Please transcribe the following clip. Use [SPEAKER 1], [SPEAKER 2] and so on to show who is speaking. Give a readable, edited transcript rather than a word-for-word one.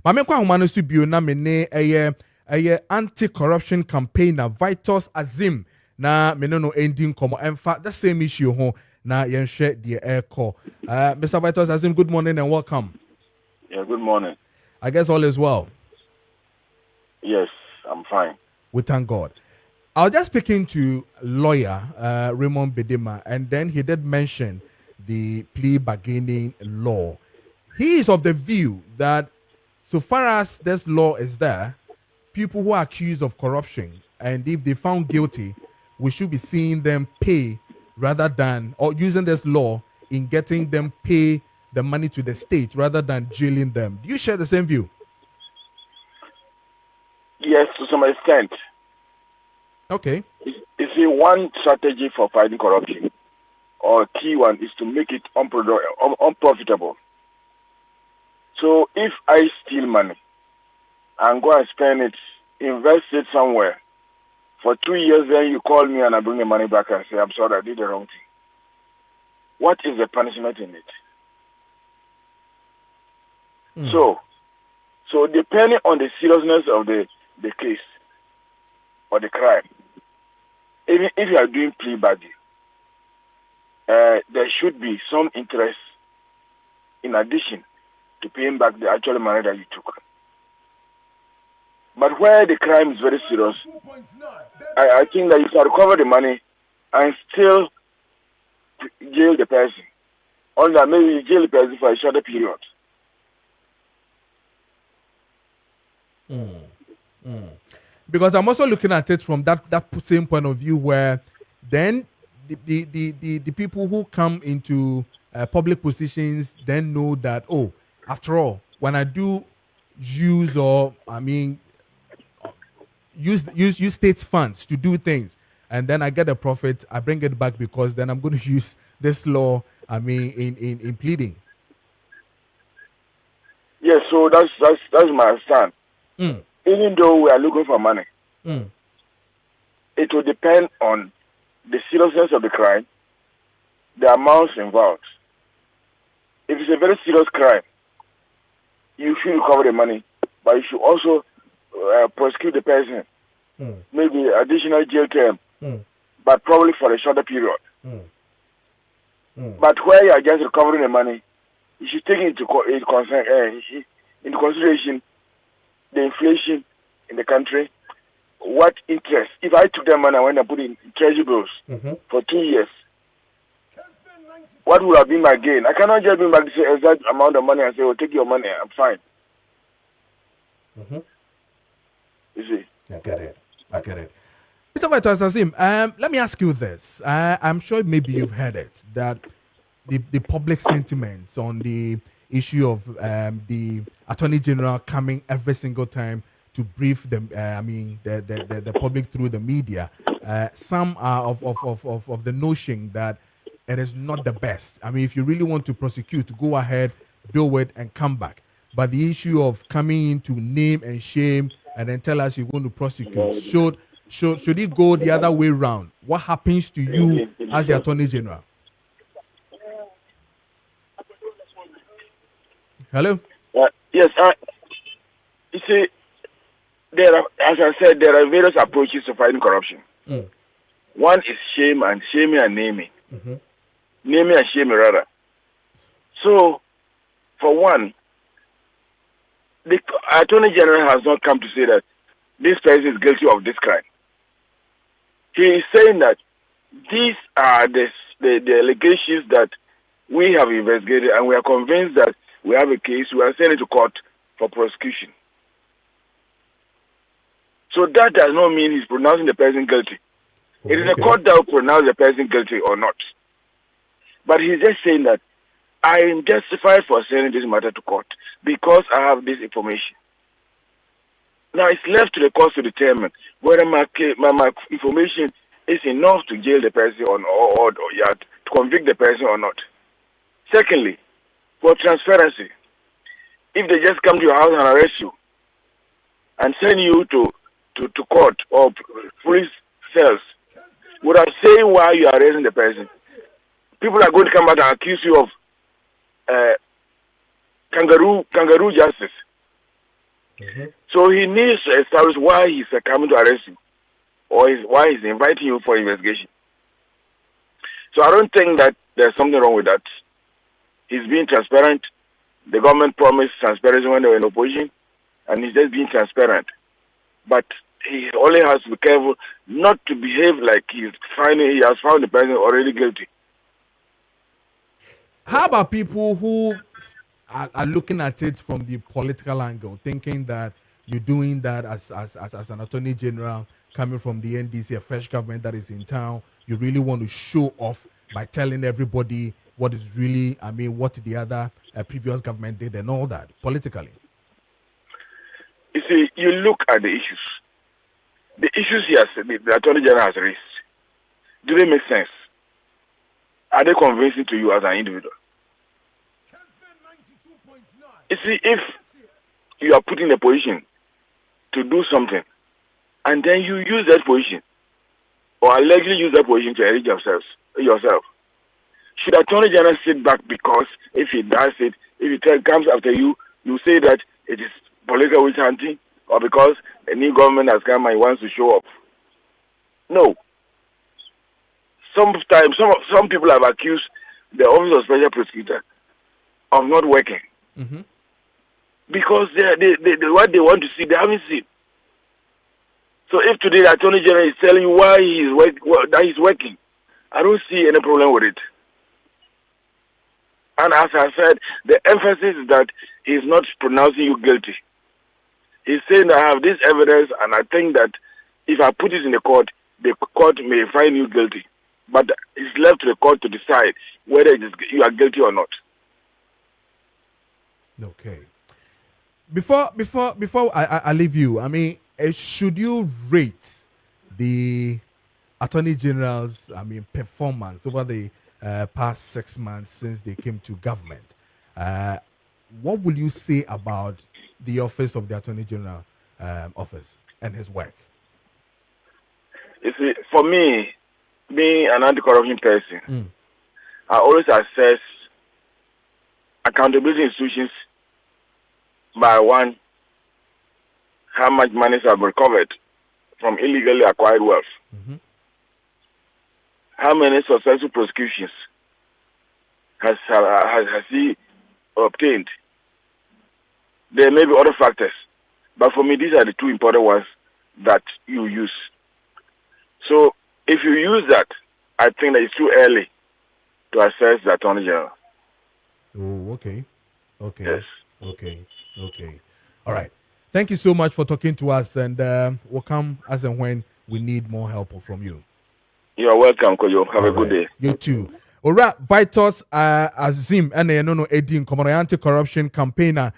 [SPEAKER 1] Mame kwa humano su bio na me ne anti-corruption campaigner Vitus Azeem na me no ending komo emfa the same issue ho na yen share the air call. Mr. Vitus Azeem, good morning and welcome.
[SPEAKER 2] Yeah, good morning.
[SPEAKER 1] I guess all is well.
[SPEAKER 2] Yes, I'm fine.
[SPEAKER 1] We thank God. I was just speaking to lawyer Raymond Bedema, and then he did mention the plea bargaining law. He is of the view that so far as this law is there, people who are accused of corruption, and if they found guilty, we should be seeing them pay rather than, or using this law in getting them pay the money to the state rather than jailing them. Do you share the same view?
[SPEAKER 2] Yes, to some extent.
[SPEAKER 1] Okay.
[SPEAKER 2] You see, one strategy for fighting corruption, or a key one, is to make it unprofitable. So if I steal money and go and spend it, invest it somewhere, for 2 years, then you call me and I bring the money back and say, I'm sorry, I did the wrong thing. What is the punishment in it? So depending on the seriousness of the case or the crime, even if you are doing plea bargain, there should be some interest in addition to paying back the actual money that you took. But where the crime is very serious, I think that you can recover the money and still jail the person. Or that maybe you jail the person for a shorter period.
[SPEAKER 1] Because I'm also looking at it from that same point of view, where then the people who come into public positions then know that, oh, after all, when I do use use state's funds to do things, and then I get a profit, I bring it back because then I'm going to use this law, in pleading.
[SPEAKER 2] Yes, so that's my stand. Even though we are looking for money, it will depend on the seriousness of the crime, the amounts involved. If it's a very serious crime, you should recover the money, but you should also prosecute the person, maybe additional jail term, but probably for a shorter period. But where you are just recovering the money, you should take into consideration the inflation in the country. What interest? If I took that money and went and put it in treasury bills for 2 years, what would have been my gain? I cannot just bring back the exact amount of money and say, "Oh, take your money, I'm fine." You see?
[SPEAKER 1] I get it. Mr. Vitus Azeem, let me ask you this. I'm sure maybe you've heard it, that the public sentiments on the issue of the Attorney General coming every single time to brief them, the public through the media. Some are of the notion that it is not the best. I mean, if you really want to prosecute, go ahead, do it, and come back. But the issue of coming in to name and shame and then tell us you're going to prosecute, should it go the other way around? What happens to you as the Attorney General? Hello?
[SPEAKER 2] Yes. You see, as I said, there are various approaches to fighting corruption. One is shaming and naming. Naming and shaming, rather. So, for one, the Attorney General has not come to say that this person is guilty of this crime. He is saying that these are the allegations that we have investigated, and we are convinced that we have a case, we are sending it to court for prosecution. So that does not mean he's pronouncing the person guilty. It is the court that will pronounce the person guilty or not. But he's just saying that I am justified for sending this matter to court because I have this information. Now it's left to the court to determine whether my information is enough to jail the person or to convict the person or not. Secondly, for transparency, if they just come to your house and arrest you and send you to court or police cells without saying why you are arresting the person, people are going to come out and accuse you of kangaroo justice. So he needs to establish why he's coming to arrest you, or why he's inviting you for investigation. So I don't think that there's something wrong with that. He's being transparent. The government promised transparency when they were in opposition, and he's just being transparent. But he only has to be careful not to behave like he has found the person already guilty.
[SPEAKER 1] How about people who are looking at it from the political angle, thinking that you're doing that as an attorney general coming from the NDC, a fresh government that is in town? You really want to show off by telling everybody what is really, what the other previous government did and all that politically.
[SPEAKER 2] You see, you look at the issues. The issues the attorney general has raised, do they make sense? Are they convincing to you as an individual? You see, if you are put in a position to do something, and then you use that position, or allegedly use that position to enrich yourself, should attorney general sit back because if he does it, if it comes after you, you say that it is political witch hunting, or because a new government has come and he wants to show up? No. Sometimes some people have accused the Office of Special Prosecutor of not working.
[SPEAKER 1] Mm-hmm.
[SPEAKER 2] Because they what they want to see, they haven't seen. So if today the Attorney General is telling you why that he's working, I don't see any problem with it. And as I said, the emphasis is that he's not pronouncing you guilty. He's saying, I have this evidence, and I think that if I put it in the court may find you guilty. But it's left to the court to decide whether you are guilty or not.
[SPEAKER 1] Okay. Before I leave you, should you rate the Attorney General's performance over the past 6 months since they came to government? What will you say about the office of the Attorney General office and his work?
[SPEAKER 2] You see, for me, being an anti-corruption person, I always assess accountability institutions by one, how much money have been recovered from illegally acquired wealth.
[SPEAKER 1] Mm-hmm.
[SPEAKER 2] How many successful prosecutions has he obtained? There may be other factors, but for me, these are the two important ones that you use. So if you use that, I think that it's too early to assess the Attorney General.
[SPEAKER 1] Oh, okay. Okay.
[SPEAKER 2] Yes.
[SPEAKER 1] Okay. All right. Thank you so much for talking to us, and we'll come as and when we need more help from you.
[SPEAKER 2] You are welcome, Koyo. Have a good day.
[SPEAKER 1] You too. All right. Vitus Azeem, and no Edin, anti-corruption campaigner